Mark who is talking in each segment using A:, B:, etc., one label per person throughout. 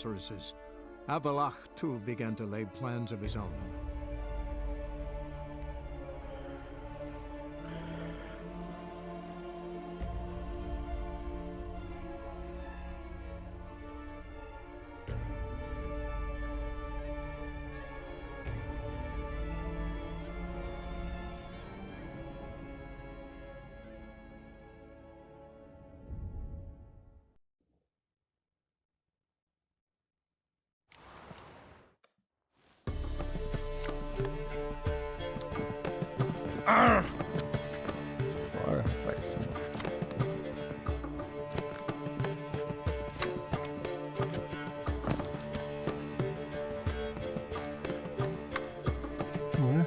A: sorceresses. Avalach too began to lay plans of his own.
B: Bora, rapaz. Ué?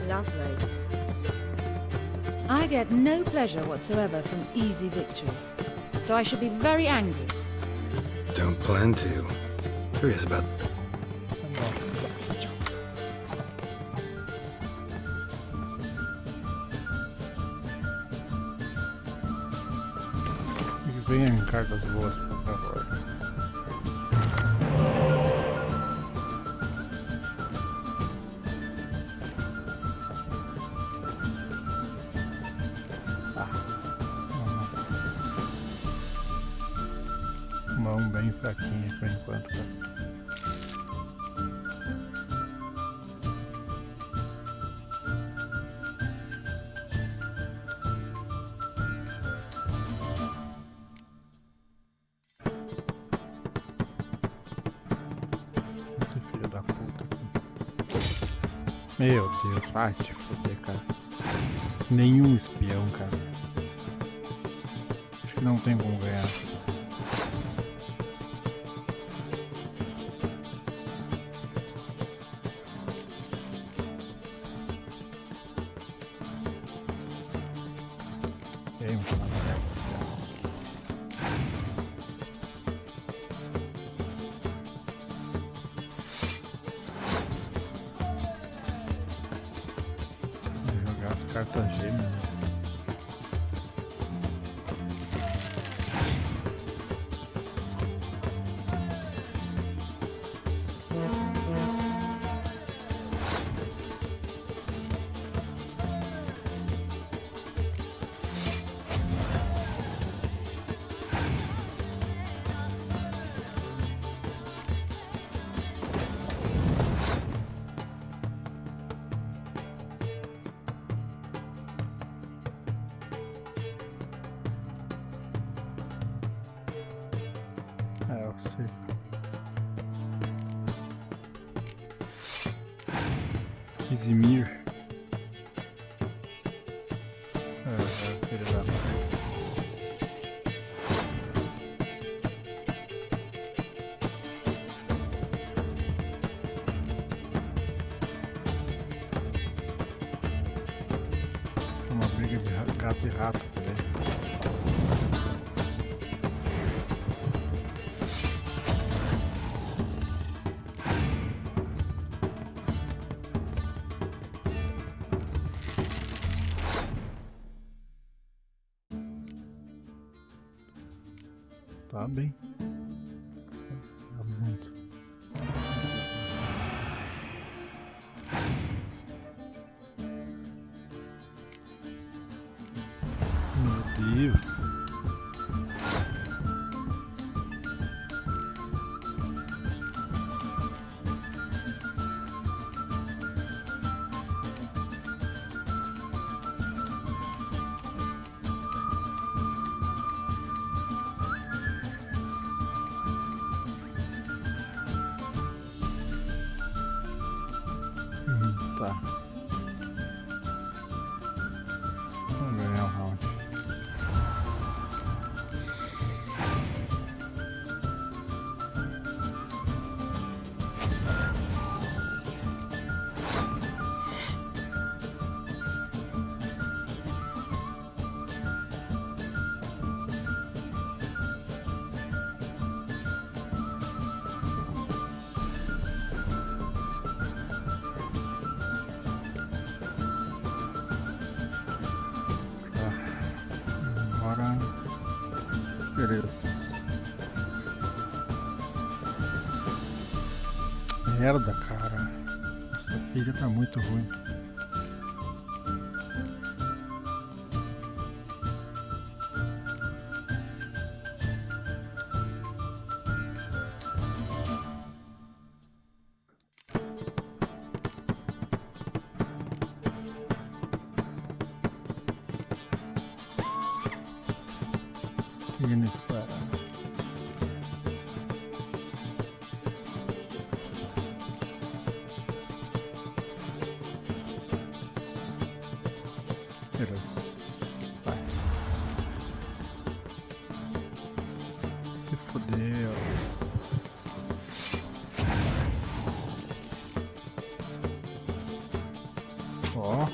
C: Lovely.
D: I get no pleasure whatsoever from easy victories, so I should be very angry.
E: Don't plan to. Curious about...
B: Venham cartas boas, por favor. Mão bem fraquinha por enquanto, cara. Esse filho da puta aqui. Meu Deus, vai te foder, cara. Nenhum espião, cara. Acho que não tem como ganhar. Tem um cara. Vou jogar as cartas gêmeas. É, eu sei. Izimir. Filho da mãe. Uma briga de gato e rato, velho. Tá bem. Tá muito. Meu Deus. Tá. Vamos ganhar o round. Cris. Merda, cara. Essa pilha tá muito ruim. Jennifer. Beleza. Vai. Se fodeu. Ó.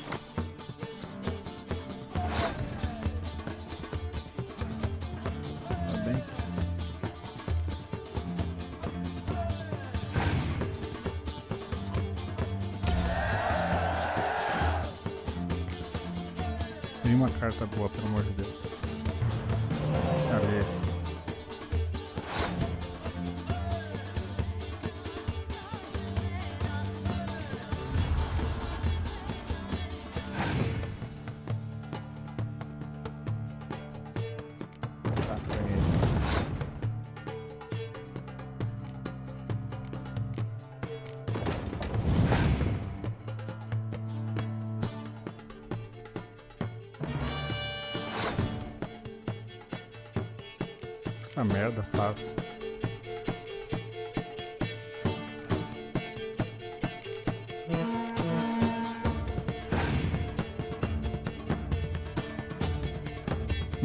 B: Tá bem. Tem uma carta boa, pelo amor de Deus. Cadê? Tá, ganhei. Essa merda faz.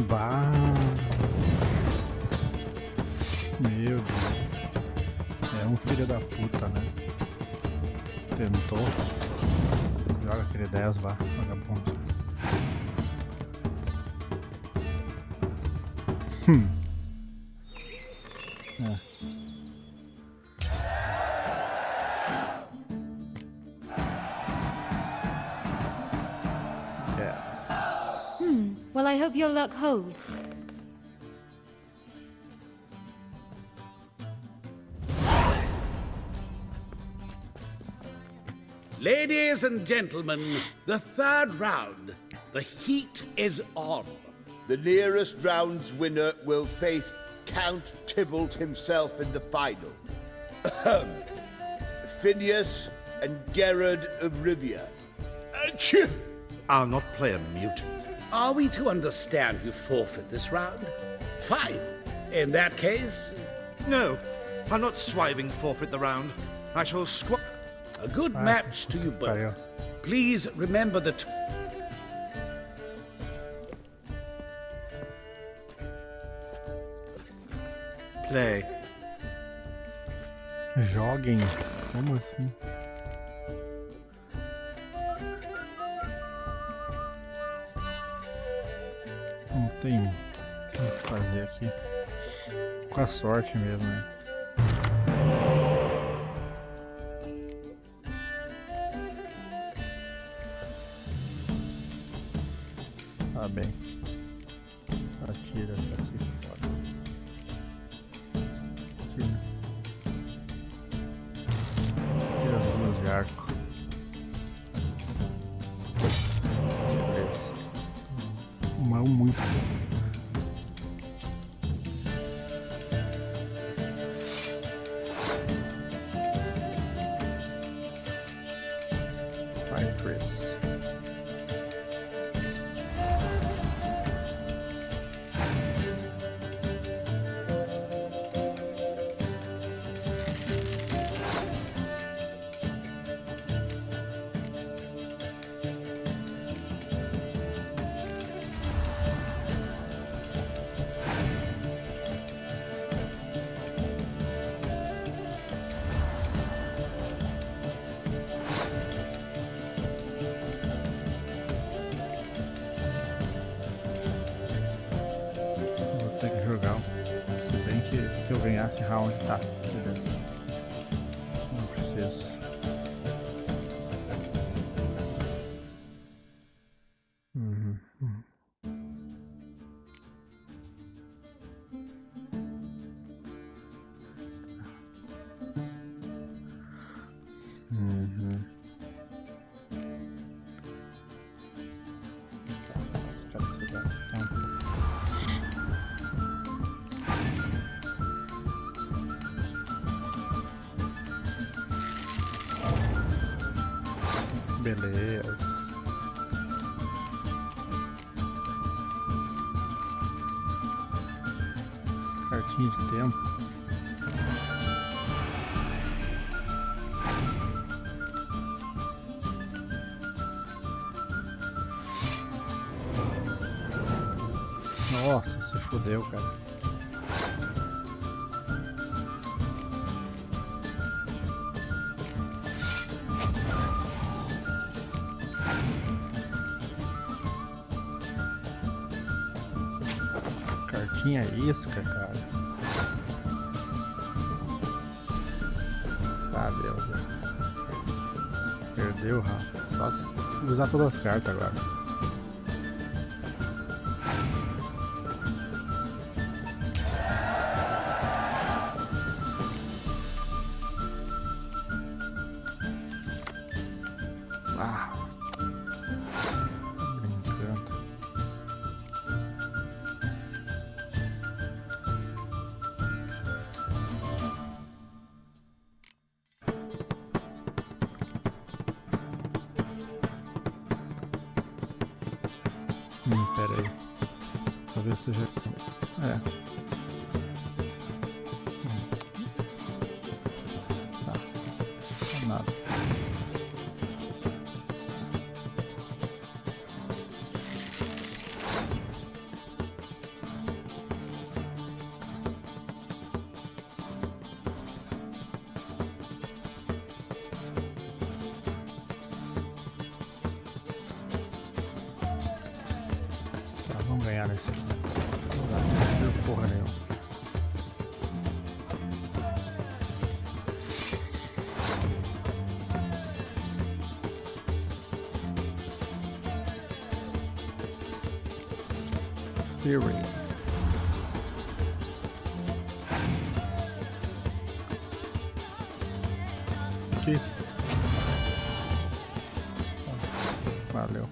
B: Bah. Meu Deus. É um filho da puta, né? Tentou. Joga aquele 10 lá, vagabundo. É. Yes.
D: Well, I hope your luck holds.
C: Ladies and gentlemen, the third round. The heat is on.
F: The nearest round's winner will face Count Tybalt himself in the final. Phineas and Gerard of Rivia. Achoo!
G: I'll not play a mute.
C: Are we to understand you forfeit this round? Fine. In that case,
G: No, I'm not swiving forfeit the round. I shall squat.
C: a good match to you both. Please remember the
G: Play.
B: Joguem. Como assim? Não tem o que fazer aqui. Com a sorte mesmo, né? Tá bem. Atira essa aqui fora. Tira. Tira as duas de arco. Beleza. Mão muito bom. Vai, Chris. Vou ter que jogar. Se bem que se eu ganhasse round, tá. Beleza. Não preciso. Os caras se gastam. Beleza. Cartinha de tempo. Nossa, se fodeu, cara. Cartinha isca, cara. Ah, Deus. Perdeu, Rafa. Só se usar todas as cartas agora. Brincando. Pera aí. Talvez seja... É. Tá. Nada. Vamos ganhar nesse. Não vai porra nenhuma. Siri. Que isso? Valeu.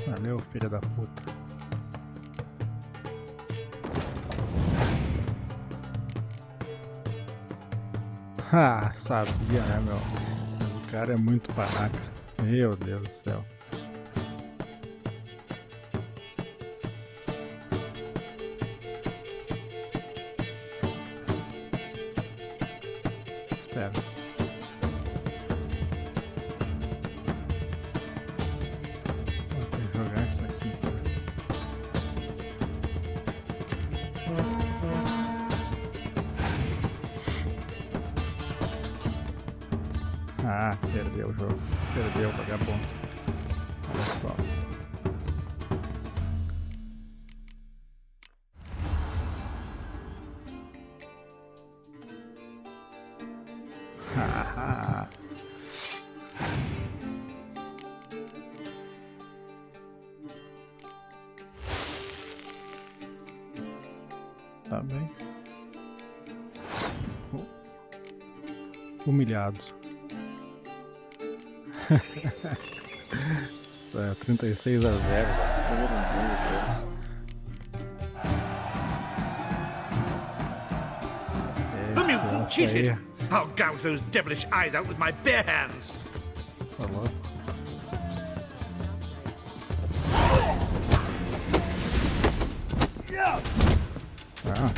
B: Valeu, filha da puta. Ah, sabia, né, meu? O cara é muito panaca. Meu Deus do céu. Espera. Vou jogar isso aqui. Ah, perdeu o jogo. Perdeu o vagabundo. Olha só. Haha. Tá bem. Humilhados. É 36-0. Pelo amor de Deus.
G: The mutant cheated!
B: Aí.
G: I'll gouge those devilish eyes out with my bare hands!
B: Tá louco. Ah,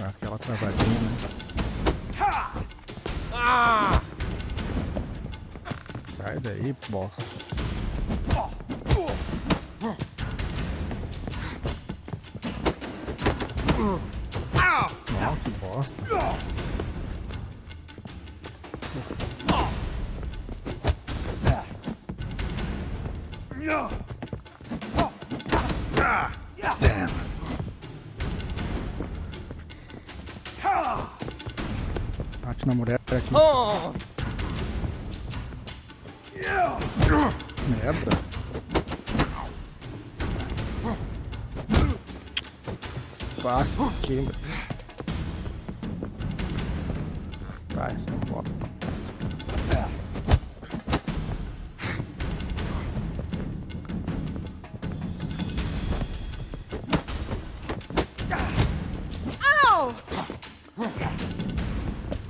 B: aquela travadinha, né? Sai daí, bosta. Não, que bosta. Damn. Bate na mulher aqui. Merda. Fácil, queima. Vai, sai fora.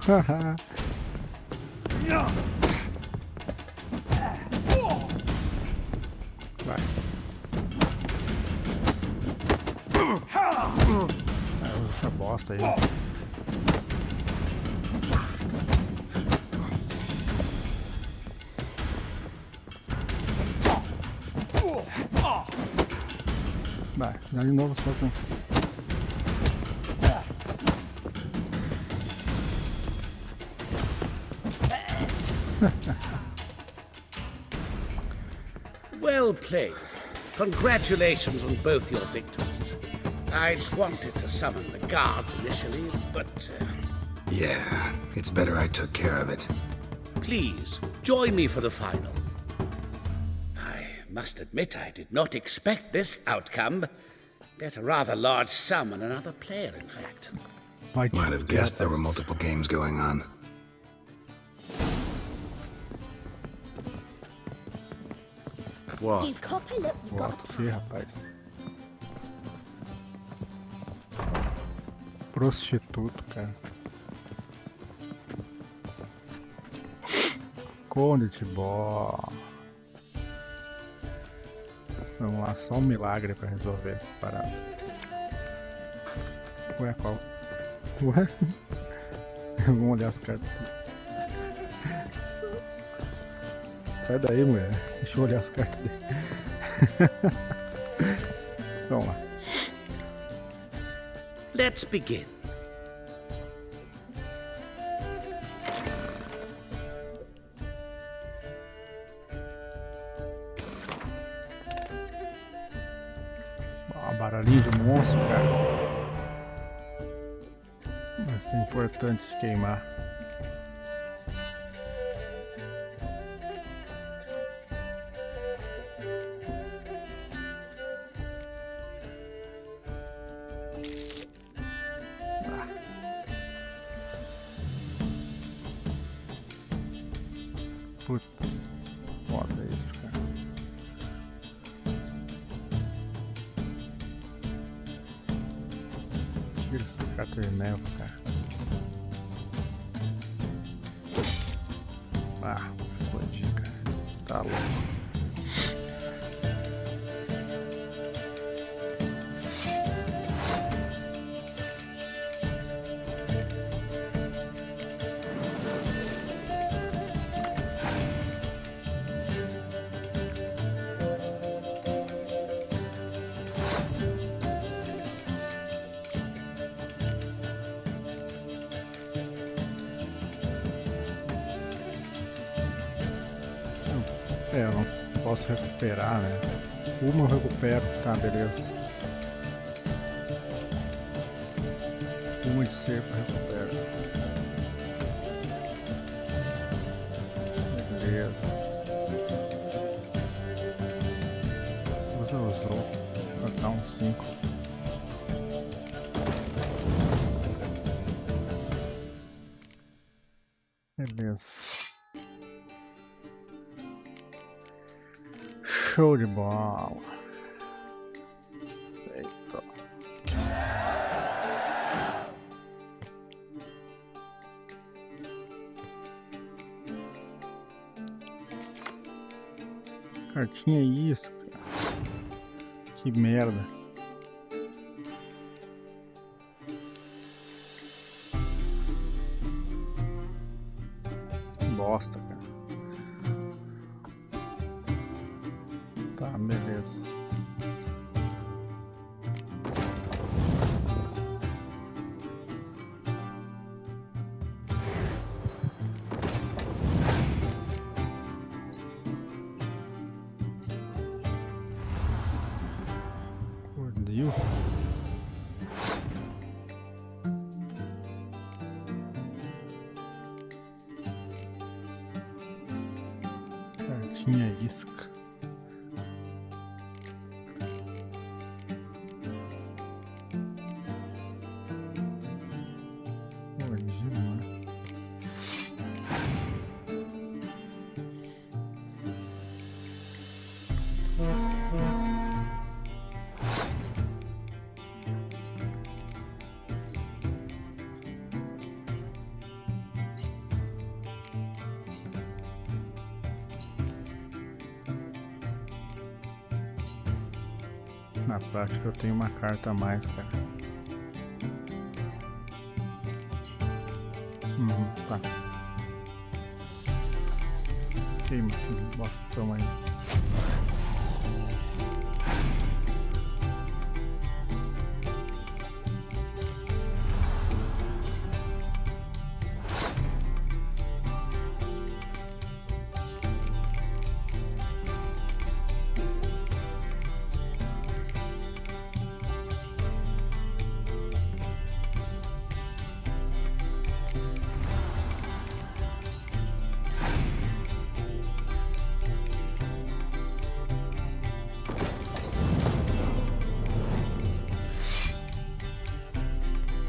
B: Haha. Vai. Usa essa bosta aí. Vai, dá de novo só com.
C: Well played. Congratulations on both your victories. I'd wanted to summon the guards initially, but
E: Yeah, it's better I took care of it.
C: please join me for the final. I must admit I did not expect this outcome. Bet a rather large sum on another player, in fact.
B: Vai te
E: Might have guessed there were
B: fuder,
E: multiple games going on.
G: What?
H: You copper, look, you've got
B: Volta aqui, rapaz. Prostituto, cara. Conde Bó. Vamos lá, só um milagre pra resolver essa parada. Ué, qual? Ué? Vamos olhar as cartas aqui. Sai daí, mulher. Deixa eu olhar as cartas dele. Vamos lá.
C: Let's begin.
B: Baralhinho de monstro, cara. Vai ser importante de queimar. Putz, foda isso, cara. Tira essa carta de neve, cara. Ah, fodi, cara. Tá louco. É, eu não posso recuperar, né? Uma eu recupero, tá, beleza. Uma de cerco eu recupero. Beleza. Usou. Vai dar um 5. Beleza. Show de bola. Eita. Cartinha isso, cara. Que merda. Bosta, cara. Tá, beleza. Cordil. Cartinha isca. Na prática eu tenho uma carta a mais, cara. Tá. Queima esse bostão aí.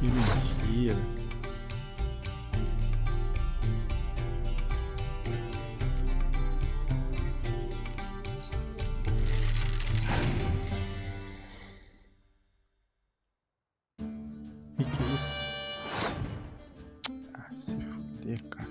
B: Que mentira. E que é isso? Ah, se fuder, cara.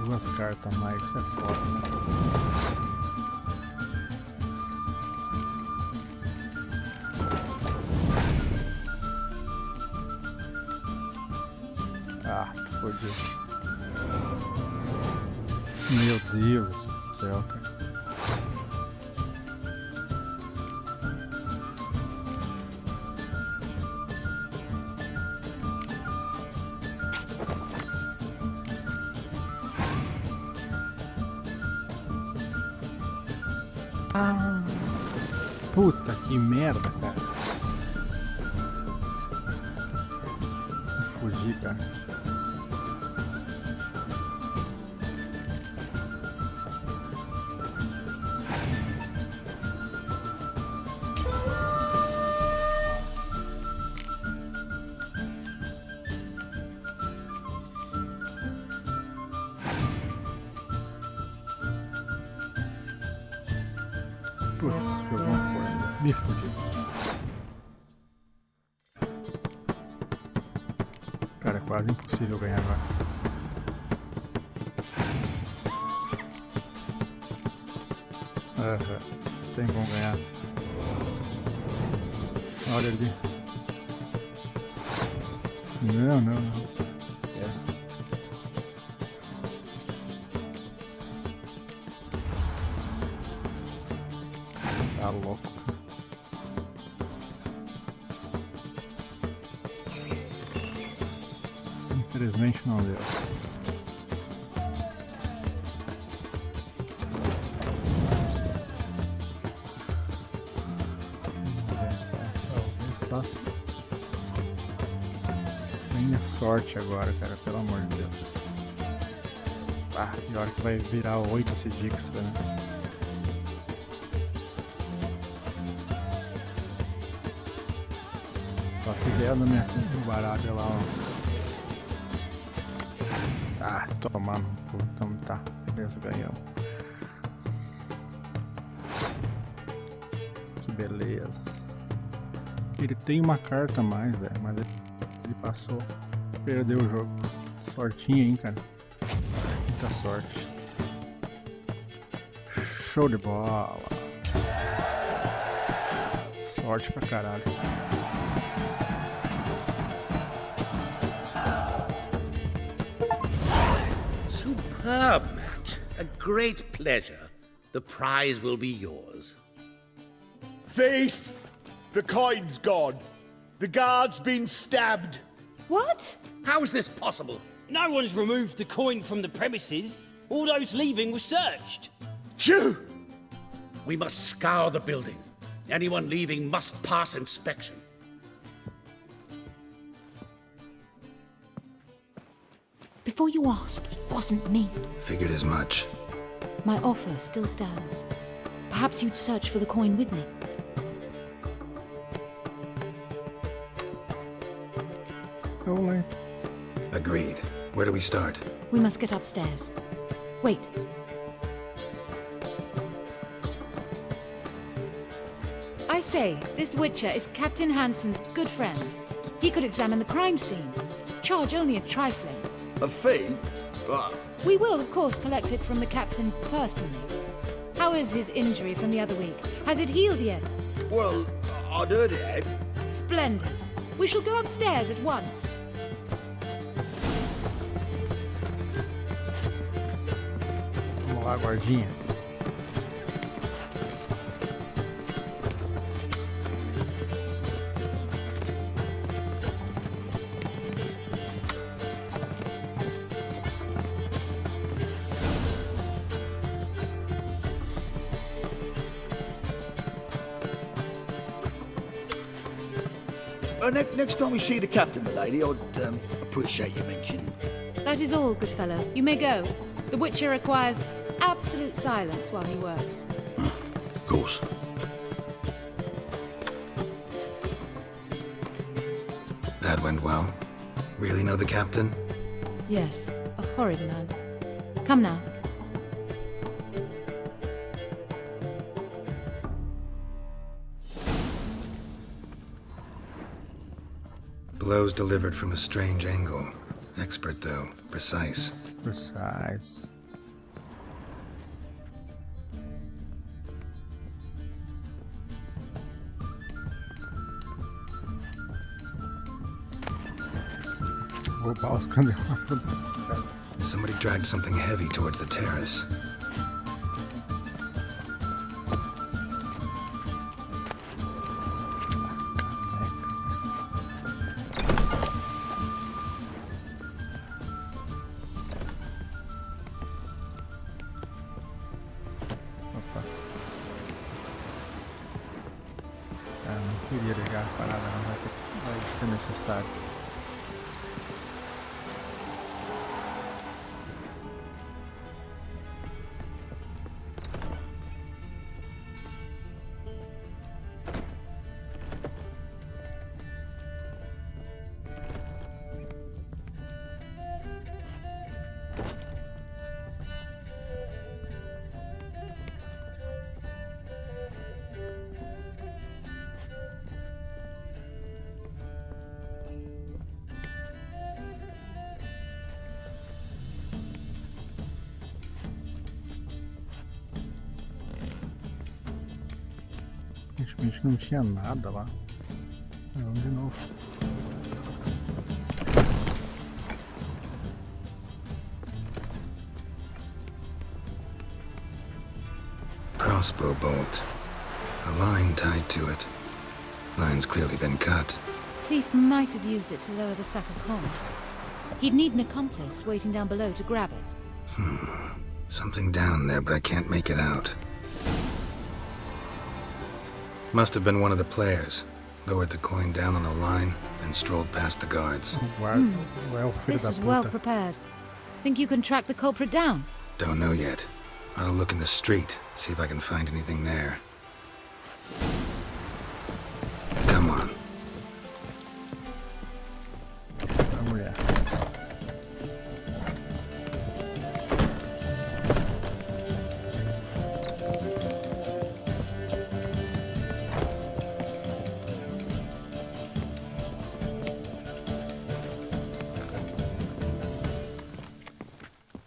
B: Duas cartas a mais, isso é foda, né? Ah, fodeu. Meu Deus do céu, cara. Puta que merda, cara. Vou fugir, cara. Putz, jogou uma corda. Me fudi. Cara, é quase impossível ganhar agora. Tem como ganhar. Olha ali. Não. Esquece. Tá louco. Infelizmente não deu. Só se... Tenha sorte agora, cara, pelo amor de Deus. Ah, pior que vai virar 8 esse Dijkstra, né? Só se vier no baralho lá, ó. Ah, tomar no cu. Então tá, beleza, ganhamos. Que beleza. Ele tem uma carta a mais, velho, mas ele passou. Perdeu o jogo. Sortinha, hein, cara. Muita sorte. Show de bola. Sorte pra caralho.
C: Superb match. A great pleasure. The prize will be yours.
F: Thief! The coin's gone. The guard's been stabbed.
D: What?
C: How is this possible?
H: No one's removed the coin from the premises. All those leaving were searched.
F: Phew!
C: We must scour the building. Anyone leaving must pass inspection.
I: Before you ask, it wasn't me.
E: Figured as much.
D: My offer still stands. Perhaps you'd search for the coin with me.
B: Go, like.
E: Agreed. Where do we start?
D: We must get upstairs. Wait. I say, this Witcher is Captain Hansen's good friend. He could examine the crime scene. Charge only a trifling.
F: A fee? But
D: We will, of course, collect it from the captain personally. How is his injury from the other week? Has it healed yet?
F: well, I'd heard it had.
D: Splendid. We shall go upstairs at once.
B: Vamos lá, guardinha.
F: Next time we see the captain, milady, I'd appreciate you mentioning.
D: That is all, good fellow. You may go. The Witcher requires absolute silence while he works.
F: Of course.
E: That went well. Really know the captain?
D: Yes, a horrid man. Come now.
E: Blows delivered from a strange angle. Expert, though. Precise.
B: Precise. Roubar os candelabros.
E: Somebody dragged something heavy towards the terrace.
B: Opa. Ah, não queria ligar a parada, não vai ser necessário. Aparentemente não tinha nada lá. Vamos de novo.
E: Crossbow bolt. A line tied to it. Line's clearly been cut.
D: Thief might have used it to lower the sack of corn. He'd need an accomplice waiting down below to grab it.
E: Something down there, but I can't make it out. Must have been one of the players. Lowered the coin down on the line, then strolled past the guards.
B: Well, filho
D: This
B: da
D: was well
B: puta.
D: prepared. Think you can track the culprit down?
E: Don't know yet. Ought to look in the street, see if I can find anything there. Come on.
B: A mulher.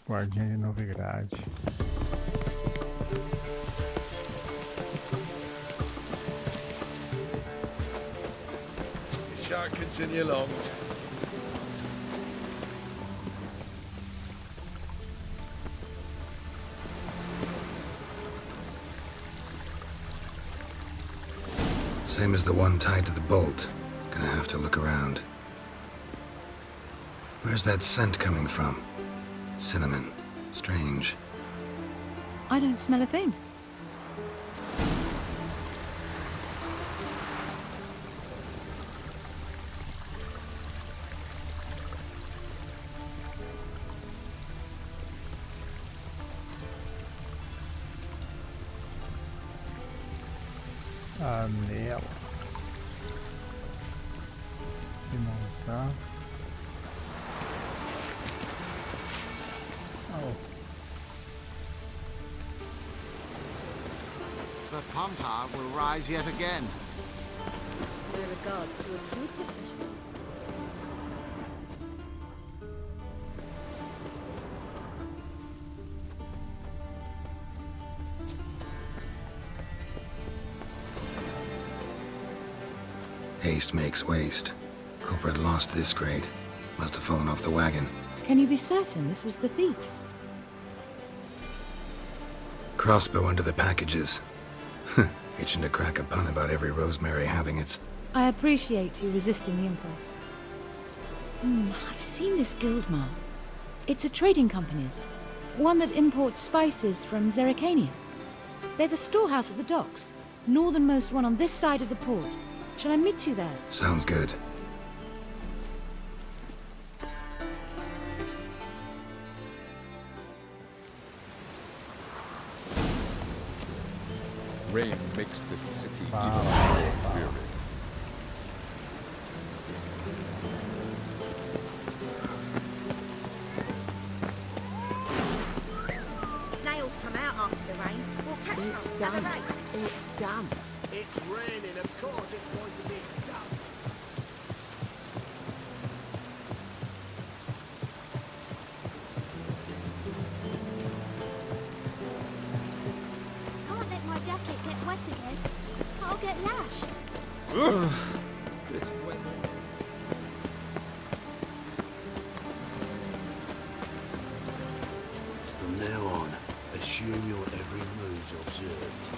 B: Guardinha de novidade.
G: Shan't continue long.
E: Same as the one tied to the bolt. Gonna have to look around. Where's that scent coming from? Cinnamon. Strange.
D: I don't smell a thing.
B: Anel. E montar.
J: the Pontar will rise yet again.
D: My regards to a good professional.
E: Haste makes waste. Culprit lost this grade. Must have fallen off the wagon.
D: Can you be certain this was the thief's?
E: Crossbow under the packages. Itching to crack a pun about every rosemary having its...
D: I appreciate you resisting the impulse. I've seen this guild mark. It's a trading company's. One that imports spices from Zerrikania. They've a storehouse at the docks. Northernmost one on this side of the port. Shall I meet you there?
E: Sounds good.
K: Rain makes the city even more weary.
L: Snails come out after the rain. We'll catch some.
J: It's
L: Have a
J: done.
L: race.
J: It's done.
F: It's raining, of course it's going to be done.
L: Can't let my jacket get wet again. I'll get lashed.
K: This way.
F: From now on, assume your every move's observed.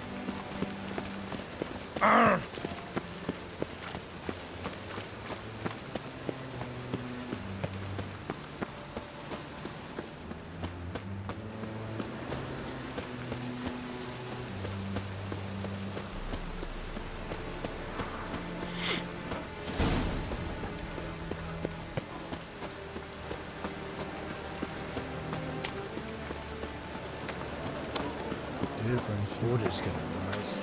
F: Water's gonna rise.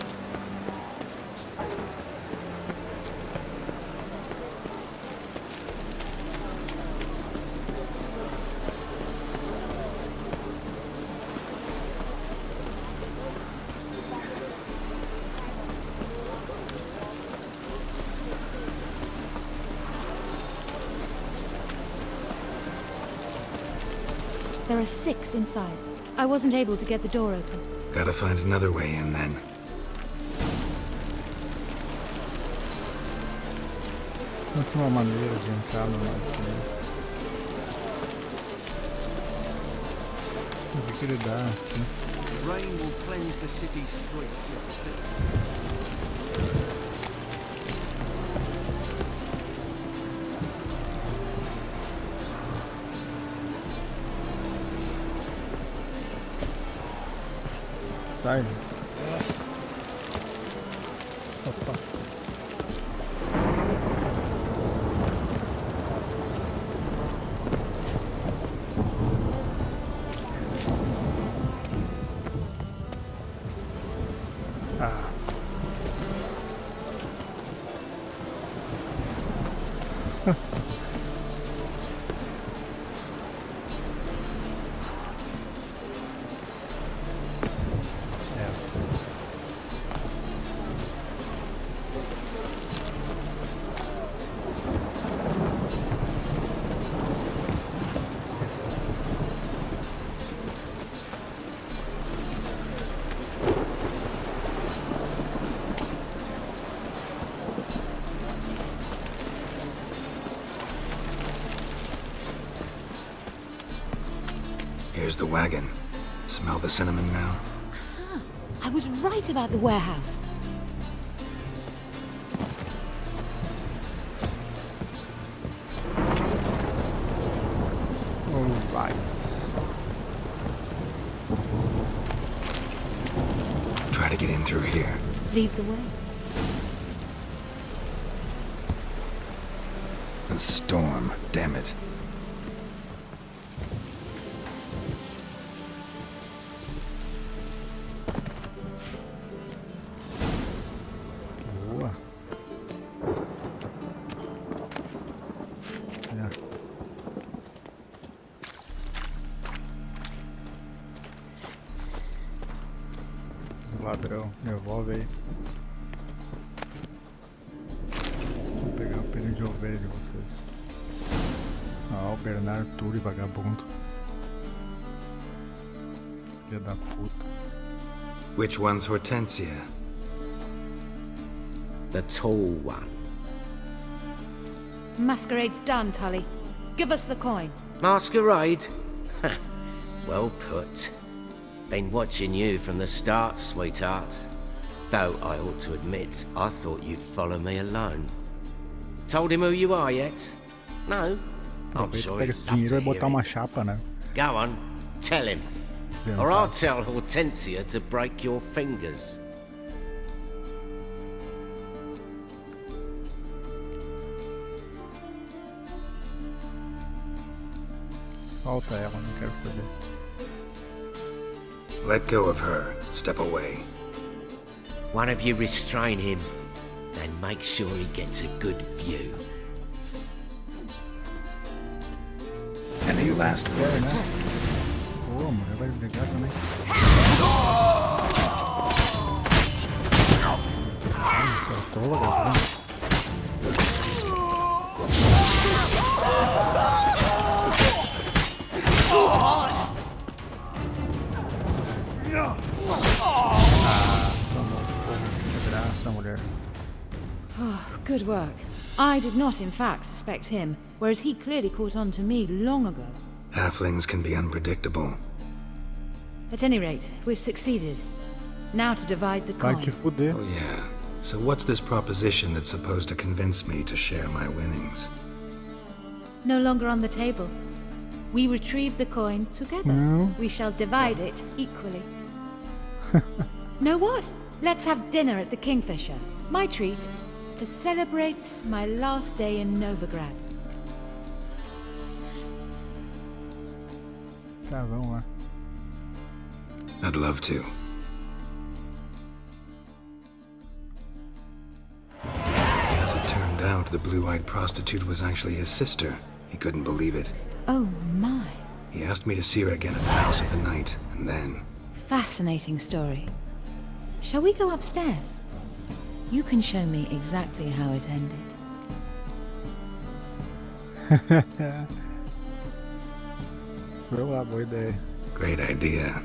D: There are 6 inside. I wasn't able to get the door open.
E: Gotta find another way in then.
B: Não tem uma maneira de entrar no assim. O que ele dá aqui?
J: Rain will cleanse the city streets.
B: Sai. Opa. Ah.
E: Here's the wagon. Smell the cinnamon now?
D: I was right about the warehouse.
B: Alright.
E: Try to get in through here.
D: Lead the way.
E: A storm, damn it.
B: Boa. Ladrão, nervoso. salve aí. Vou pegar o pneu de ovelha de vocês. Ó, o Bernardo Turi, vagabundo. Filha da puta.
E: Which one's Hortensia?
H: The tall one.
D: Masquerade's done, Tully. Give us the coin.
H: Masquerade? Ha, well put. Been watching you from the start, sweetheart. Though I ought to admit, I thought you'd follow me alone. Told him who you are yet? No? I'm
B: Aproveita,
H: sure
B: pega
H: he'd
B: esse
H: love
B: dinheiro
H: to
B: e
H: hear
B: botar uma
H: it.
B: chapa, né?
H: Go on, tell him.
B: Dizendo,
H: Or I'll
B: tá?
H: tell Hortensia to break your fingers.
B: Solta ela, não quero saber.
E: Let go of her. Step away.
H: One of you restrain him, and make sure he gets a good view.
E: Any last
B: Quer, né? Pô, a mulher vai brigar também. Acertou, vagabundo. Tomou fogo de graça, mulher.
D: Oh, good work. I did not, in fact, suspect him, whereas he clearly caught on to me long ago.
E: Halflings can be unpredictable.
D: At any rate, we've succeeded. Now to divide the
B: Vai
D: coin.
B: te fuder.
E: Oh yeah. So what's this proposition that's supposed to convince me to share my winnings?
D: No longer on the table. We retrieve the coin together.
B: No.
D: We shall divide it equally. Know what? Let's have dinner at the Kingfisher. My treat. To celebrate my last day in Novigrad.
B: Tá, vamos lá.
E: I'd love to. As it turned out, the blue-eyed prostitute was actually his sister. He couldn't believe it.
D: Oh my.
E: He asked me to see her again at the House of the Night, and then...
D: Fascinating story. Shall we go upstairs? You can show me exactly how it ended.
B: Vamos lá, boa ideia.
E: Great idea.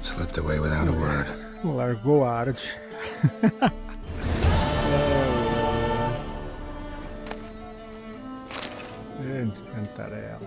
E: Slipped away without a word.
B: Largou a arte. Gente, cantarela.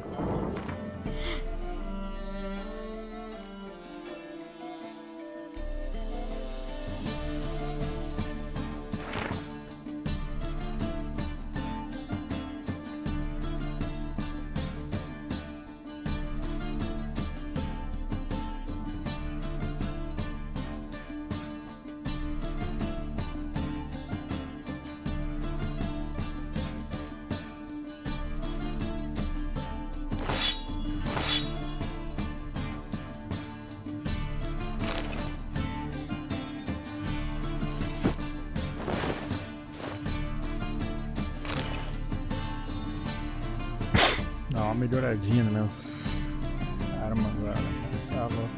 B: Dá uma melhoradinha nas minhas armas lá. Tá louco.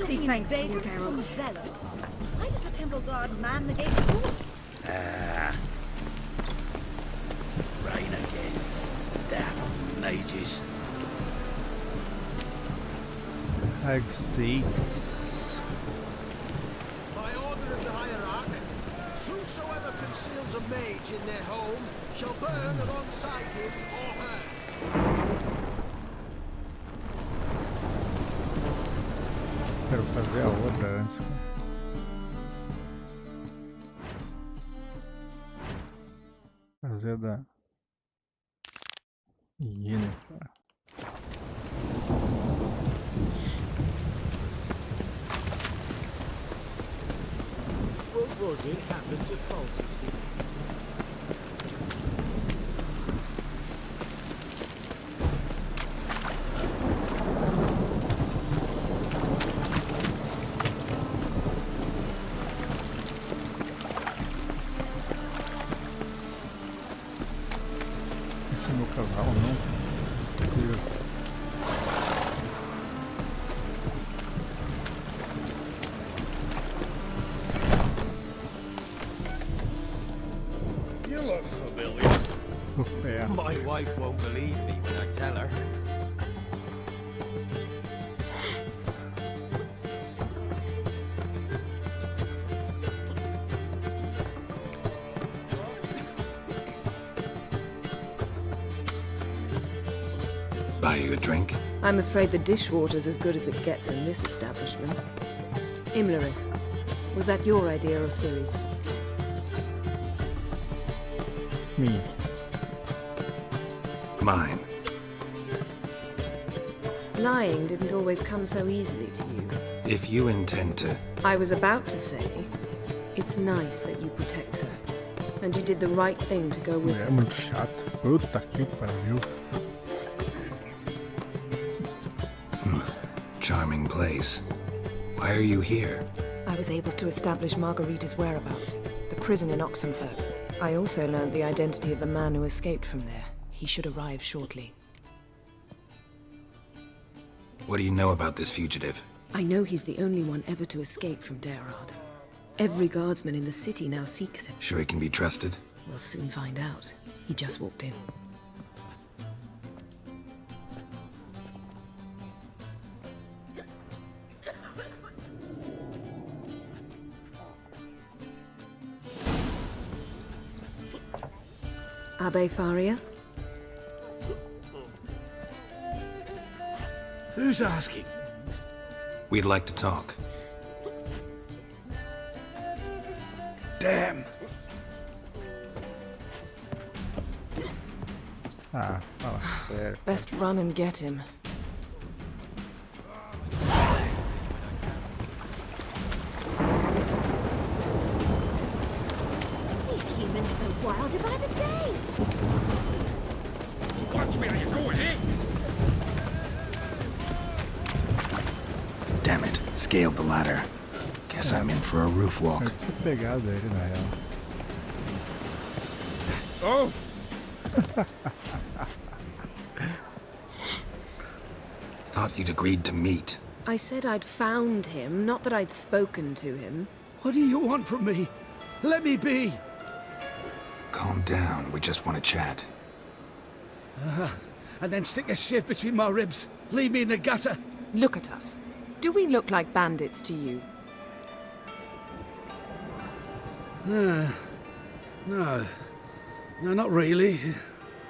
M: say thanks to you, Geralt.
N: Why does the temple guard man the gate?
C: Rain again. Damn mages.
B: High stakes.
J: By order of the hierarch, whosoever conceals a mage in their home shall burn alongside him or her.
B: Quero fazer a outra antes. Fazer da Yennefer.
J: What was it happened to Folters?
B: Esse é meu cavalo, não? Possível.
J: You look familiar.
B: Yeah.
J: My wife won't believe me when I tell her.
E: Buy you a drink?
M: I'm afraid the dishwater's as good as it gets in this establishment. Imlerith, was that your idea or Ciri's?
B: Me.
E: Mine.
M: Lying didn't always come so easily to you.
E: If you intend to...
M: I was about to say, it's nice that you protect her. And you did the right thing to go with
B: É
M: her.
B: muito chato. Puta que pariu.
E: Charming place. Why are you here?
M: I was able to establish Margarita's whereabouts, the prison in Oxenfurt. I also learned the identity of the man who escaped from there. He should arrive shortly.
E: What do you know about this fugitive?
M: I know he's the only one ever to escape from Daerard. Every guardsman in the city now seeks him.
E: Sure he can be trusted?
M: We'll soon find out. He just walked in. Abbe Faria?
C: Who's asking?
E: We'd like to talk.
C: Damn.
B: Ah, fala sério.
M: Best run and get him.
L: These humans go wilder by the day.
K: Watch where you're going, eh?
E: Damn it. Scaled the ladder. Guess I'm in for a roof walk.
B: Eu tinha pegado ele na real.
K: Oh!
E: Thought you'd agreed to meet.
M: I said I'd found him, not that I'd spoken to him.
C: What do you want from me? Let me be.
E: Calm down. We just want to chat.
C: And then stick a shiv between my ribs. Leave me in the gutter.
M: Look at us. Do we look like bandits to you?
C: No. No, not really.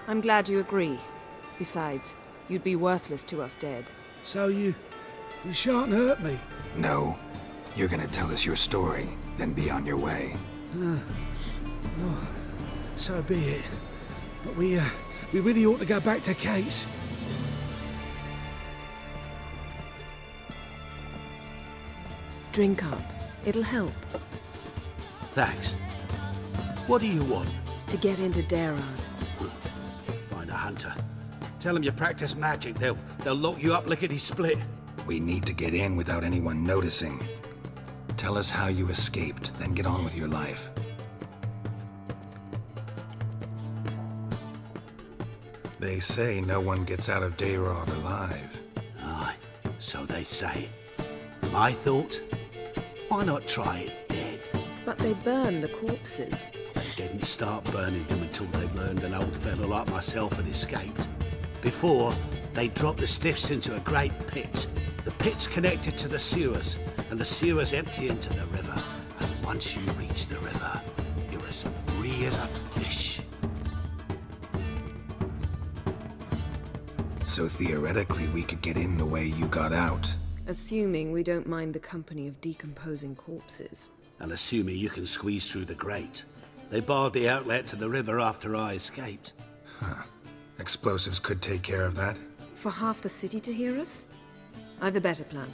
M: I'm glad you agree. Besides, you'd be worthless to us dead.
C: So you shan't hurt me.
E: No. You're gonna tell us your story, then be on your way.
C: Oh, so be it. But we really ought to go back to Kate's.
M: Drink up. It'll help.
C: Thanks. What do you want?
M: To get into Daerard.
C: Find a hunter. Tell them you practice magic. They'll lock you up lickety-split.
E: We need to get in without anyone noticing. Tell us how you escaped, then get on with your life. They say no one gets out of Daerard alive.
C: Aye, so they say. time I thought, why not try it dead?
M: But they burn the corpses.
C: They didn't start burning them until they learned an old fellow like myself had escaped. Before, they dropped the stiffs into a great pit. The pit's connected to the sewers, and the sewers empty into the river. And once you reach the river, you're as free as a fish.
E: So theoretically, we could get in the way you got out.
M: Assuming we don't mind the company of decomposing corpses.
C: And assuming you can squeeze through the grate. They barred the outlet to the river after I escaped.
E: Huh. Explosives could take care of that?
M: For half the city to hear us? I've a better plan.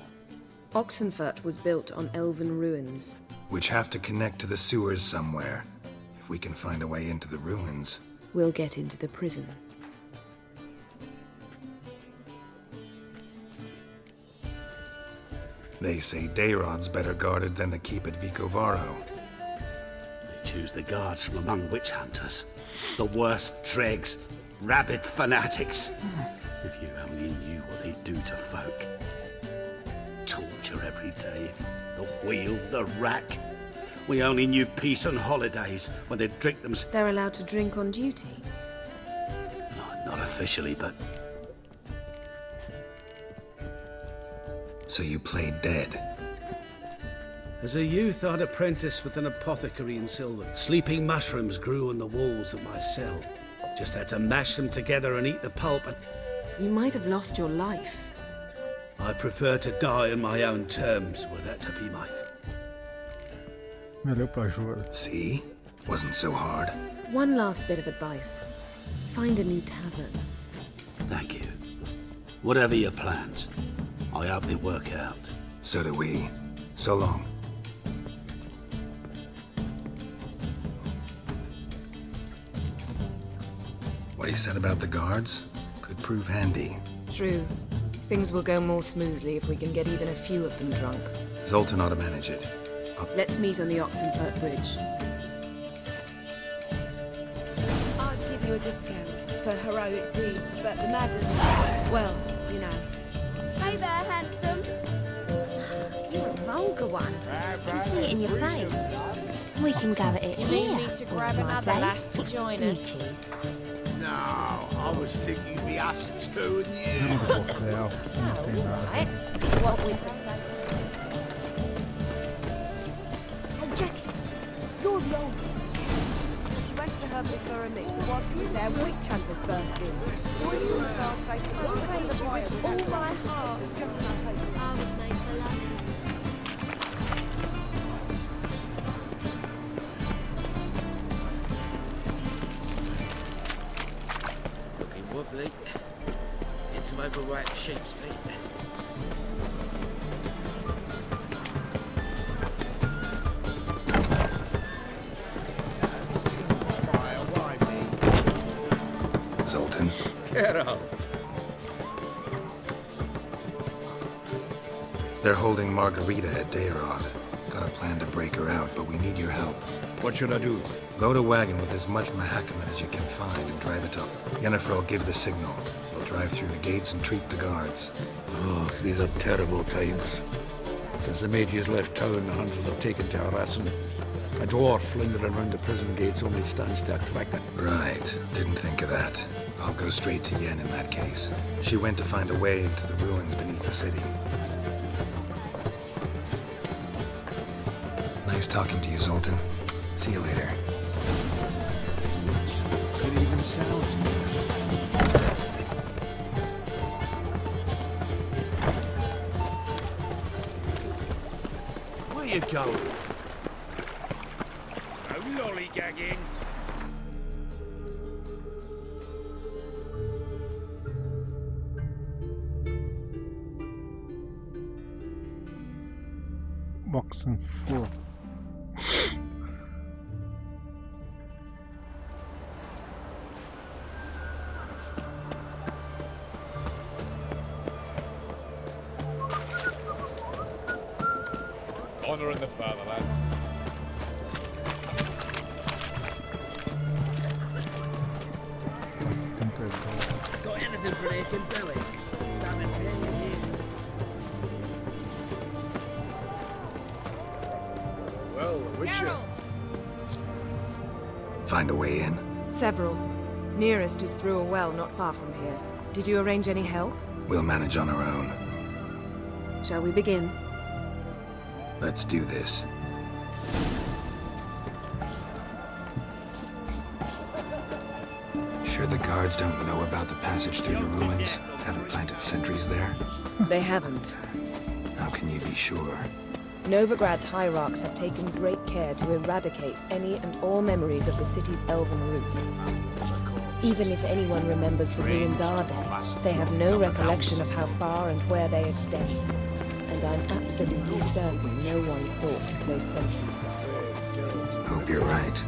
M: Oxenfurt was built on elven ruins.
E: Which have to connect to the sewers somewhere. If we can find a way into the ruins.
M: We'll get into the prison.
E: They say Dayrod's better guarded than the keep at Vicovaro.
C: They choose the guards from among witch hunters. The worst dregs, rabid fanatics. If you only knew what they do to folk. Torture every day. The wheel, the rack. We only knew peace on holidays when they'd drink them.
M: They're allowed to drink on duty?
C: Not officially, but...
E: So you played dead?
C: As a youth, I'd apprenticed with an apothecary in Silver. Sleeping mushrooms grew on the walls of my cell. Just had to mash them together and eat the pulp and...
M: You might have lost your life.
C: I prefer to die on my own terms, were that to be my...
B: Valeu pra ajuda.
E: See? Wasn't so hard.
M: One last bit of advice. Find a new tavern.
C: Thank you. Whatever your plans, I hope they work out.
E: So do we. So long. What he said about the guards could prove handy.
M: True. Things will go more smoothly if we can get even a few of them drunk.
E: Zoltan ought to manage it.
M: Let's meet on the Oxenfurt Bridge.
N: I'd give you a discount for heroic deeds, but the madam, well, you know.
L: Hey there, handsome. You're a vulgar one. I can see it in your face. We can go at it
N: You
L: here.
N: need me to grab another lass to join us?
F: No, I was thinking it'd be us two and you.
B: Não tem nada.
N: What with us?
L: Hey, Jackie, you're the oldest.
N: So she went to her Miss or a mix, and while she was there, witch hunters burst in. Boys from the bar say she went to the boy with all my heart, just no hope.
L: I was made for loving.
H: Looking wobbly. Get some overripe sheep's feet.
E: Zoltan.
F: Get up.
E: They're holding Margarita at Dayrod. Got a plan to break her out, but we need your help.
F: What should I do?
E: Load a wagon with as much mahakaman as you can find and drive it up. Yennefer will give the signal. You'll drive through the gates and treat the guards.
O: Oh, these are terrible times. Since the mages left town, the hunters have taken to harassing. A dwarf lingering around the prison gates only stands to attract it.
E: Right. Didn't think of that. I'll go straight to Yen in that case. She went to find a way into the ruins beneath the city. Nice talking to you, Zoltan. See you later.
F: It even sounds good. Where you going?
J: No lollygagging.
B: Oxenfurt.
K: Honor in the fatherland.
H: Got anything for an aching belly? Standing here.
E: Find a way in?
M: Several. Nearest is through a well not far from here. Did you arrange any help?
E: We'll manage on our own.
M: Shall we begin?
E: Let's do this. Sure the guards don't know about the passage through the ruins? Haven't planted sentries there?
M: They haven't.
E: How can you be sure?
M: Novigrad's hierarchs have taken great care to eradicate any and all memories of the city's elven roots. Even if anyone remembers the ruins are there, they have no recollection of how far and where they extend. And I'm absolutely certain no one's thought to place sentries there.
E: Hope you're right.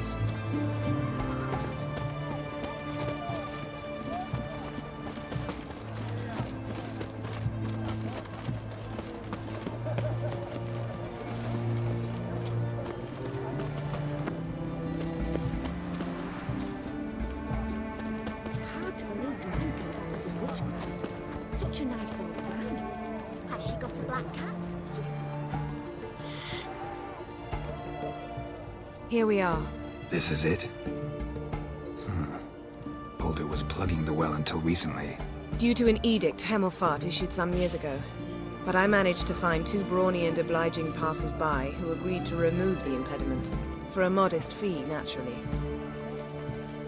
L: It's hard to believe mine can dabbled in witchcraft. Such a nice old granny. Has she got a black cat?
M: Here we are.
E: This is it? Boulder was plugging the well until recently.
M: Due to an edict Hemelfart issued some years ago. But I managed to find two brawny and obliging passers-by who agreed to remove the impediment. For a modest fee, naturally.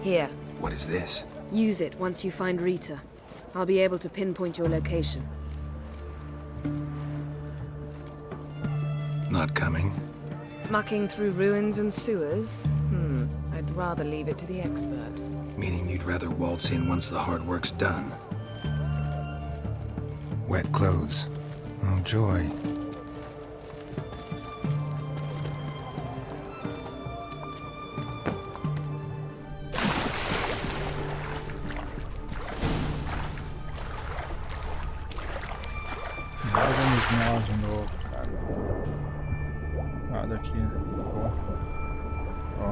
M: Here.
E: What is this?
M: Use it once you find Rita. I'll be able to pinpoint your location.
E: Not coming?
M: Mucking through ruins and sewers? I'd rather leave it to the expert.
E: Meaning you'd rather waltz in once the hard work's done. Wet clothes. Oh, joy.
B: Joga nos nós de novo, cara. Nada aqui, né? Bom. Ó.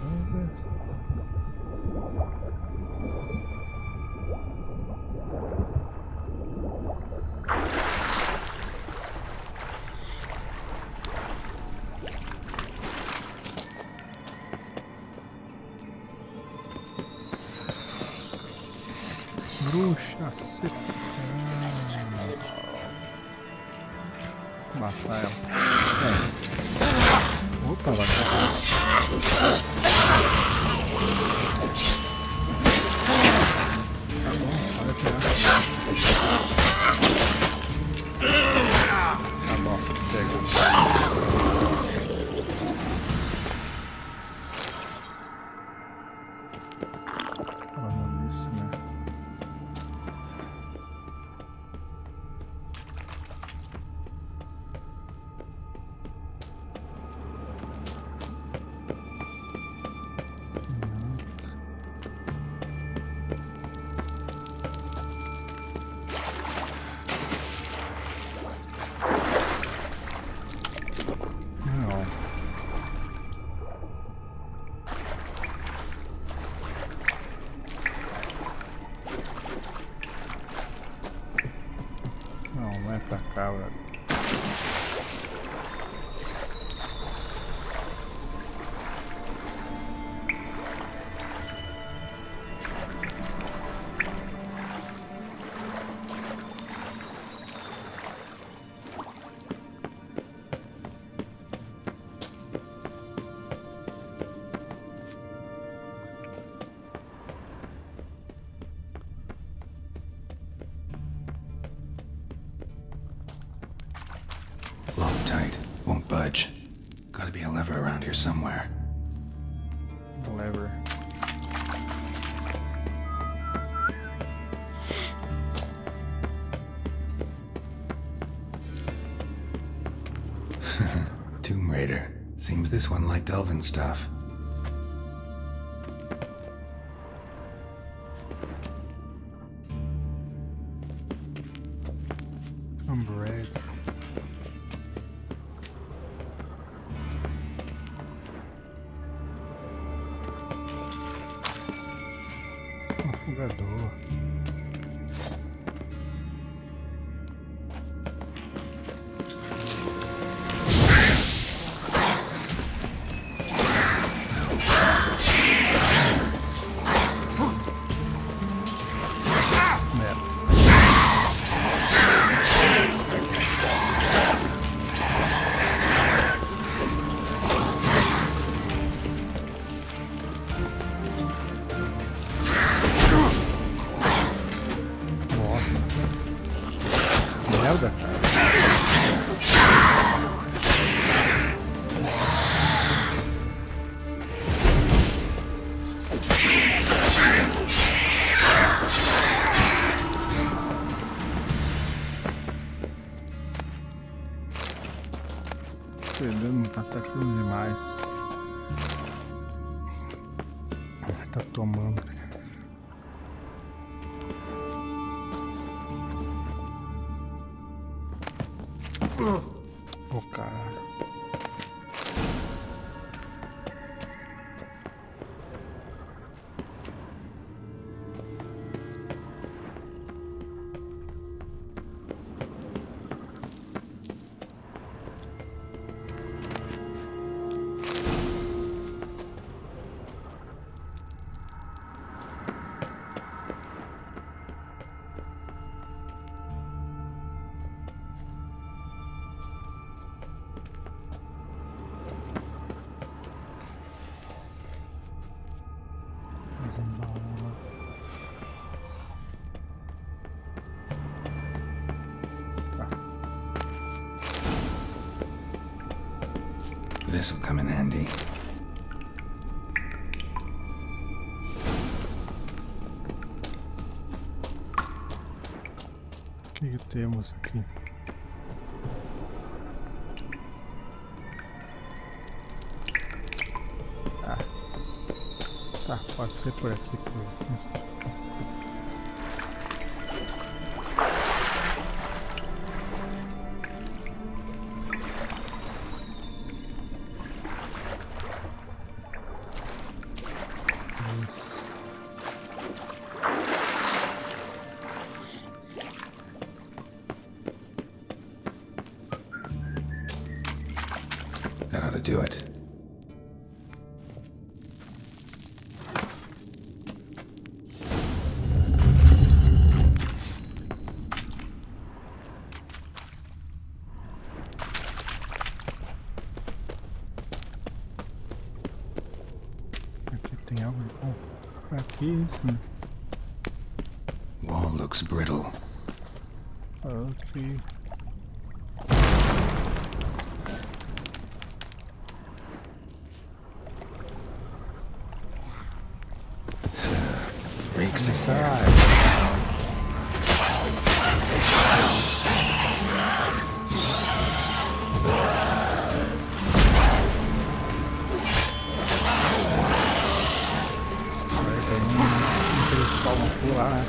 B: Vamos ver. Bruxa seca. Matar ela. Opa, vai cá. Tá bom, pode atirar. Tá bom, pega. Falando nisso, né? Não é pra cá, velho.
E: Locked tight. Won't budge. Gotta be a lever around here somewhere.
B: Lever.
E: Tomb Raider. Seems this one liked elven stuff.
B: Some bread. Afogador. Perdendo, tá atacando demais. Tá tomando. Oh, caralho.
E: This'll come in handy.
B: O que temos aqui? Ah. Tá, pode ser por aqui, por isso.
E: That ought to do it.
B: Aqui tem algo bom. Pra que isso, né?
E: Wall looks brittle.
B: Ok.
E: Reeks of
B: Eles palmam pular, né?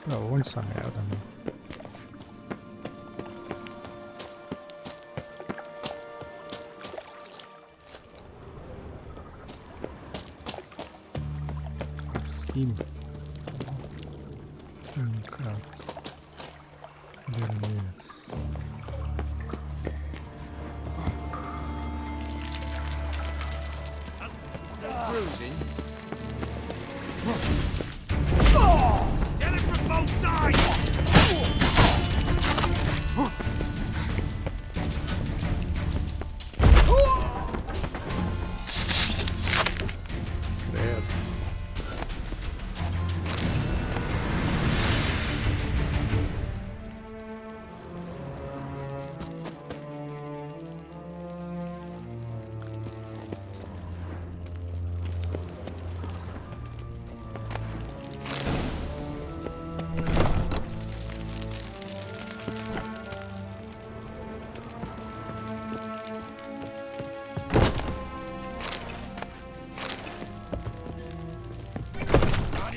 B: Pra onde essa merda, meu? Acima. Cara. Beleza.
J: Bruising. Get it from both sides!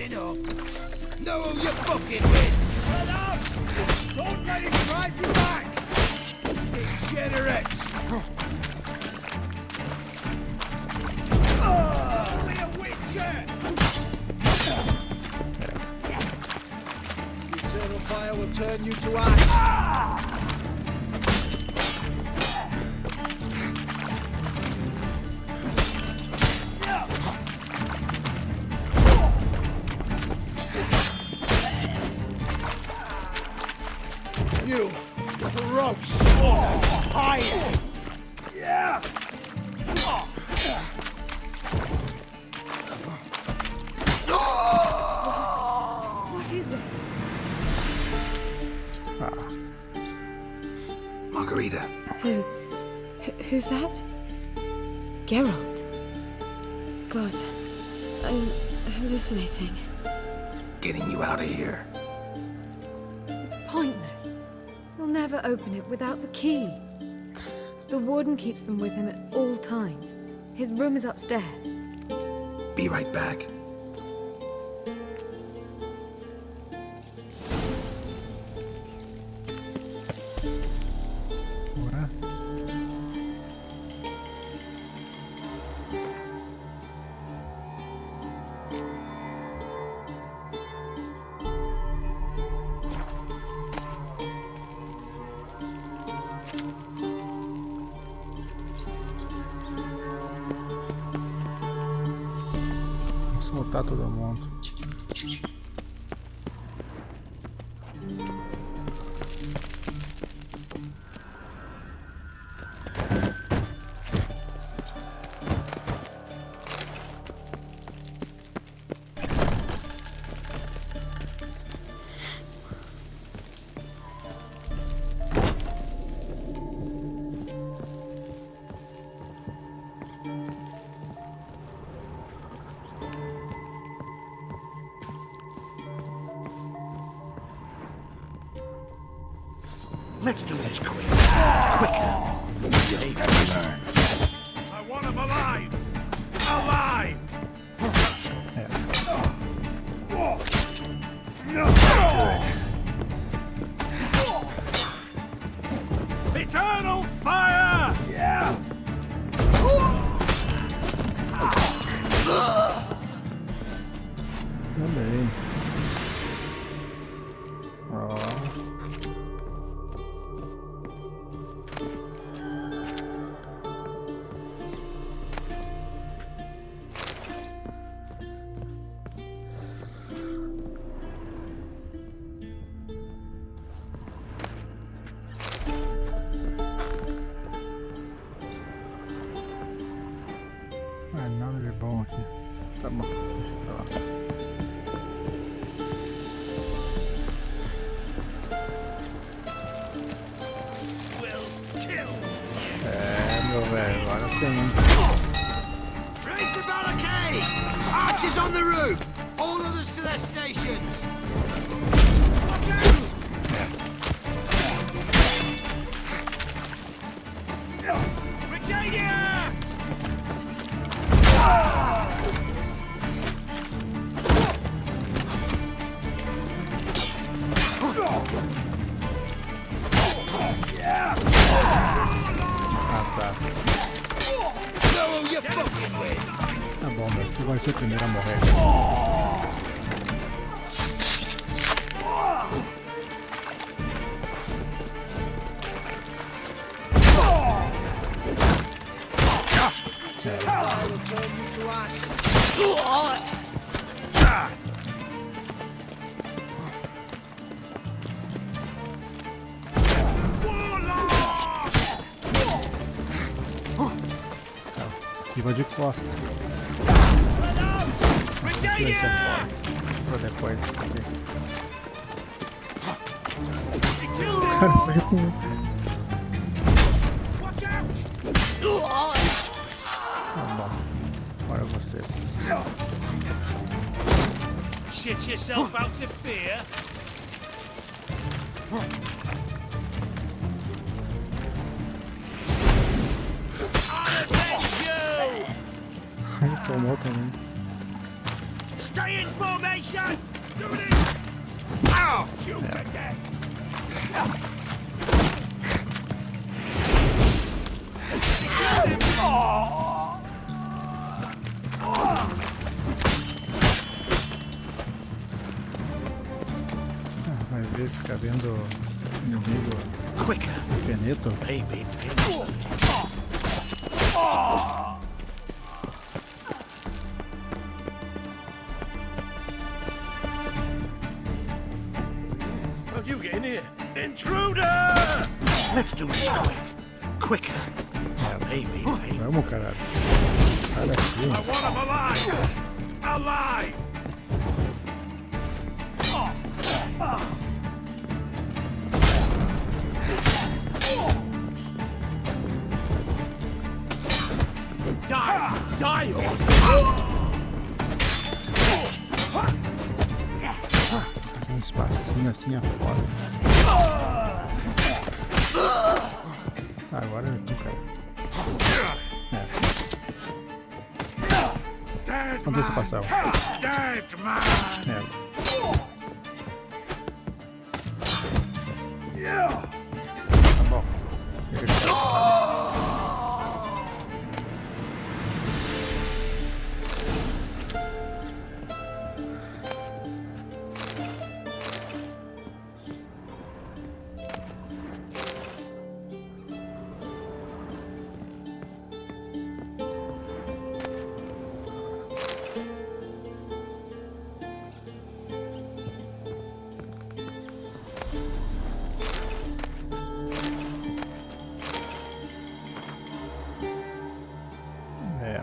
J: Enough. Know who you're fucking with. Get out! Don't let him drive you back! Degenerate! fire will turn you to ash. You gross fire! Yeah!
D: What is this?
E: Margarita.
M: Who's that? Geralt. God, I'm hallucinating.
E: Getting you out of here.
M: It's pointless. He'll never open it without the key. The warden keeps them with him at all times. His room is upstairs.
E: Be right back.
B: Soltar todo mundo.
J: Let's do this quick. Quicker.
E: You learn.
G: I want him alive! Alive!
J: Good.
G: Eternal fire!
J: Yeah!
B: Também. Nada de bom aqui. Tá bom, deixa pra lá. Meu velho, agora sim.
J: Raise the barricades! Archers on the roof! All others to their stations! Watch out!
G: Britannia!
B: Tá bom, meu. Tu vai ser o primeiro a morrer. Esquiva de costa. Esse é foda. Pra depois. O cara foi com. Tá bom. Bora vocês.
G: Shit yourself out of fear?
B: Tomou também.
G: Stay in formation! Do it! Ow! You to death!
B: Vai ver ele fica vendo inimigo infinito.
C: Baby,
G: How'd you get in here? Intruder!
C: Let's do this quick. Quicker. Baby,
B: Vamos, caralho. Olha assim.
G: I want him alive! Alive! Die,
B: Um espacinho assim afora. Agora é tu, cara. Vamos ver se passar. Tá bom.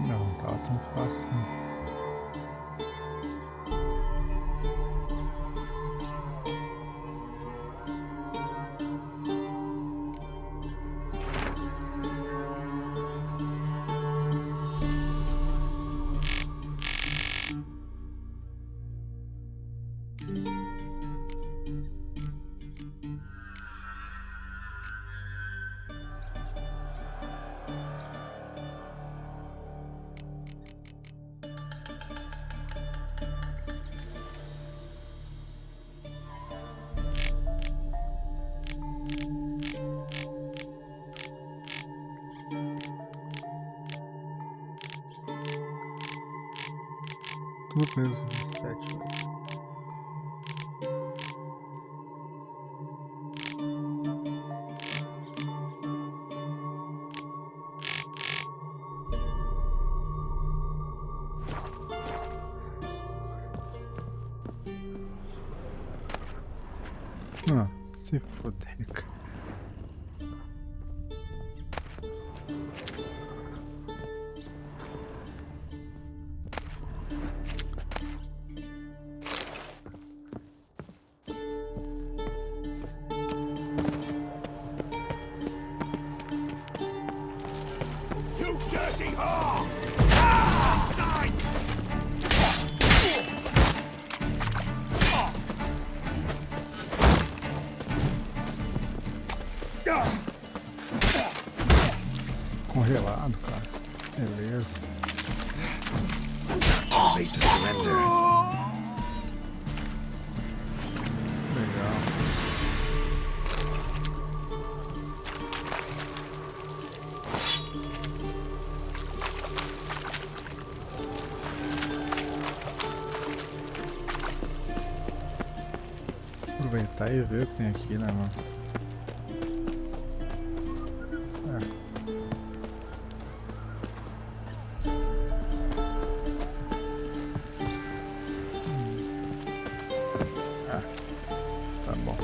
B: Não tava tão fácil. Tudo preso no 7, velho. Ah, se foder, cara.
G: You dirty whore!
B: Congelado, cara. Beleza.
E: Late to surrender.
B: Legal. Aproveitar e ver o que tem aqui, né, mano? Tá bom.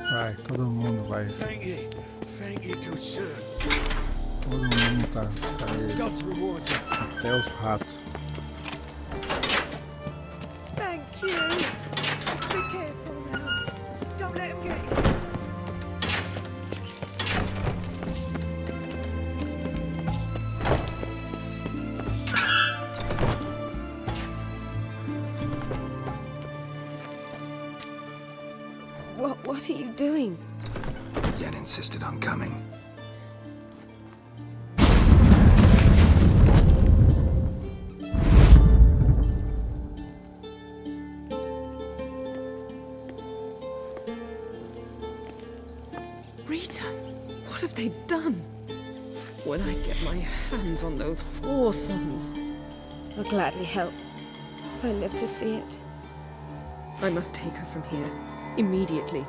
B: Vai, todo mundo vai.
G: Thank you, good sir.
B: Todo mundo tá aí.
G: God's reward you.
B: Até os ratos.
N: Thank you. Be careful now. Don't let him get you.
M: What are you doing?
E: Yen insisted on coming.
M: Rita, what have they done? When I get my hands on those whoresomes,
N: I'll gladly help, if I live to see it.
M: I must take her from here, immediately.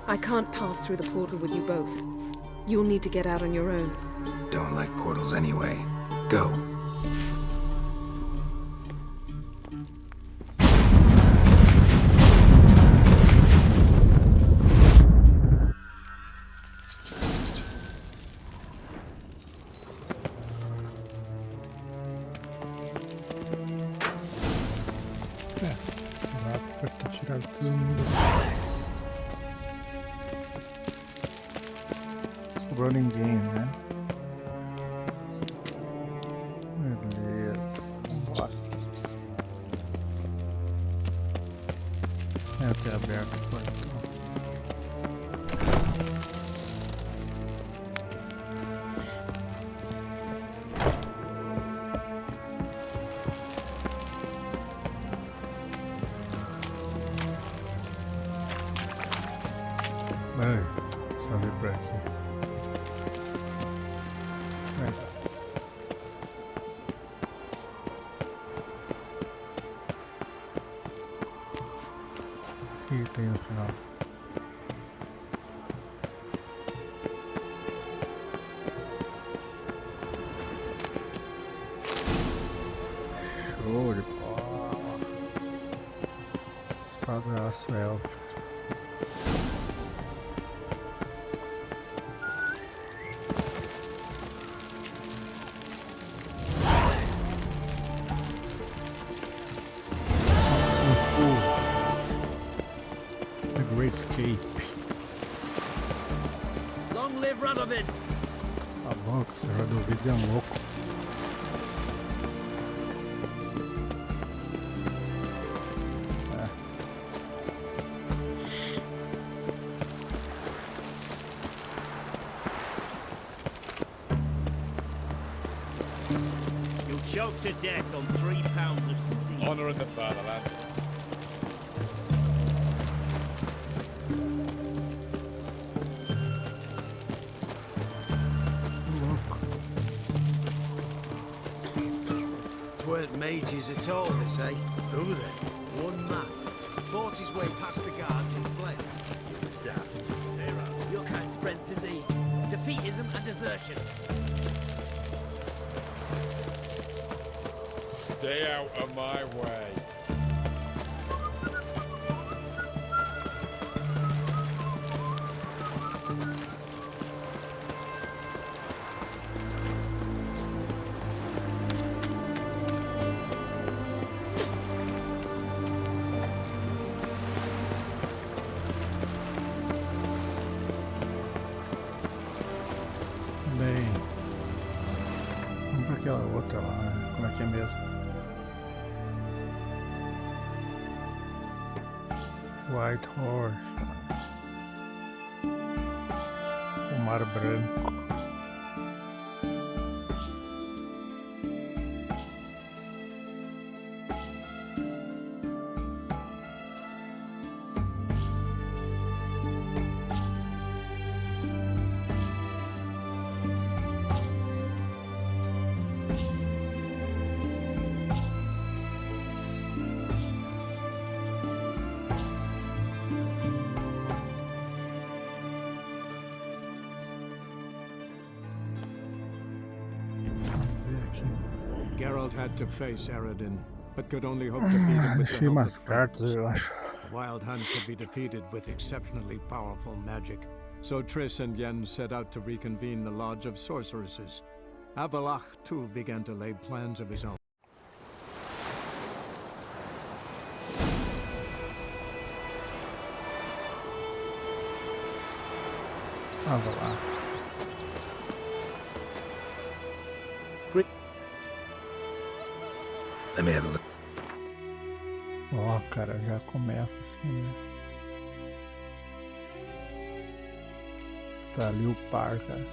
M: I can't pass through the portal with you both. You'll need to get out on your own.
E: Don't like portals anyway. Go.
B: Dá pra ter tirado todo mundo. Sobrou ninguém, né? Beleza. Vamos lá. É até aberto o portão. Ai, só vir por aqui. Ai. O que tem no final? Show de bola. Espada aço élfico. Escape.
G: Long live Radovid!
B: Tá louco, esse Radovid é louco.
G: You'll choke to death on 3 pounds of steel.
K: Honor in the fatherland.
J: Weren't mages at all, they say. Who then? One man. Fought his way past the guards and fled. Daft hero.
G: Your kind spreads disease, defeatism and desertion.
K: Stay out of my way.
B: Bem, vamos pra aquela outra lá, né? Como é que é mesmo? White Horse. O Mar Branco.
A: Geralt had to face Eredin, but could only hope to beat him with the
B: Achei
A: help
B: umas
A: of
B: cartas,
A: friends.
B: eu acho.
A: The Wild Hunt could be defeated with exceptionally powerful magic, so Triss and Yen set out to reconvene the Lodge of Sorceresses. Avalach, too, began to lay plans of his own.
B: Avalach.
E: Let me have a look.
B: Ó, cara, já começa assim, né? Tá ali o par, cara.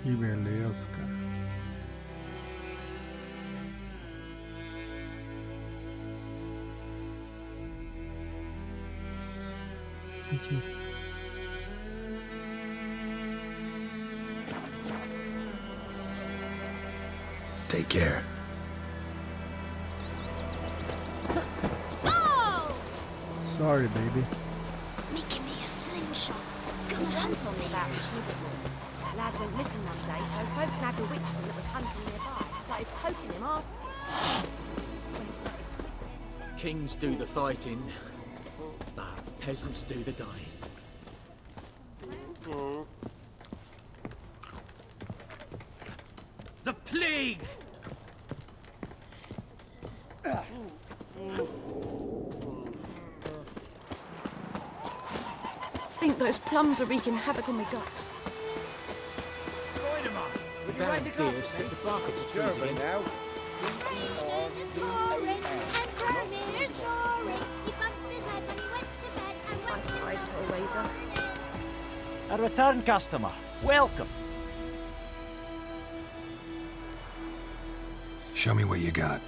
B: Que beleza, cara. O que é isso?
E: Take care.
B: Sorry, baby.
L: Making me a slingshot.
N: Gun told me about this before. That lad went missing one day, so folk nabbed a witchman that was hunting nearby. Started poking him, asking. When he started twisting.
P: Kings do the fighting, but peasants do the dying.
G: The plague!
N: I think those plums are wreaking havoc on my gut.
P: Damn deer stick the bark of the trees again.
F: now.
N: I tried to a razor.
G: A return customer. Welcome.
E: Show me what you got.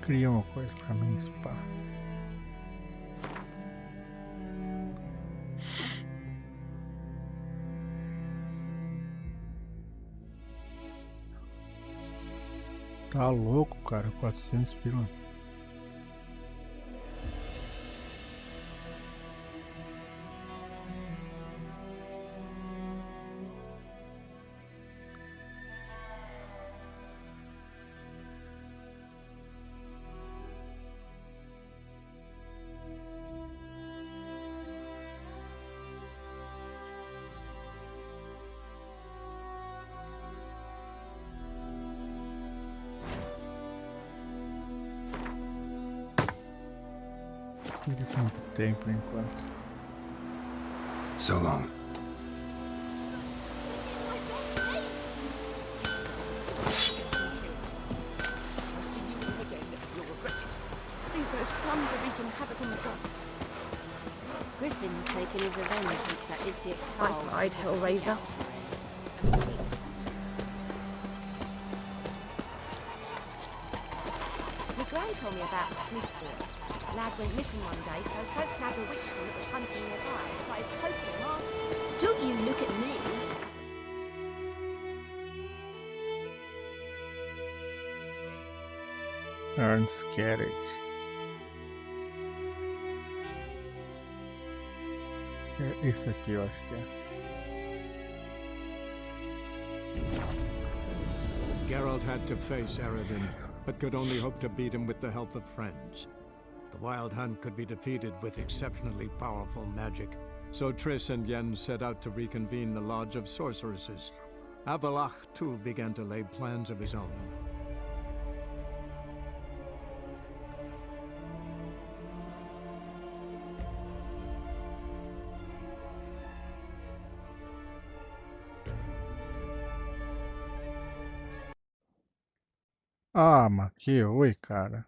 B: Cria uma coisa pra mim, spa. Tá louco, cara. 400 pila. Ele quanto tempo enquanto.
E: So long.
N: I think those plums are wreaking havoc on my gut.
L: Griffin's taken his revenge since that idiot
N: I
L: Carl.
N: tried Hellraiser. My gran told me about the Smith's boy. The lad went missing one day, so folk nabbed a witchman that was hunting nearby. Started poking him, asking.
L: Don't you look at me.
B: Ernst Gerrig. É isso aqui, eu acho que é.
A: Geralt had to face Eredin, but could only hope to beat him with the help of friends. The Wild Hunt could be defeated with exceptionally powerful magic, so Triss and Yen set out to reconvene the Lodge of Sorceresses. Avalach, too, began to lay plans of his own.
B: Ah, mas que oi, cara.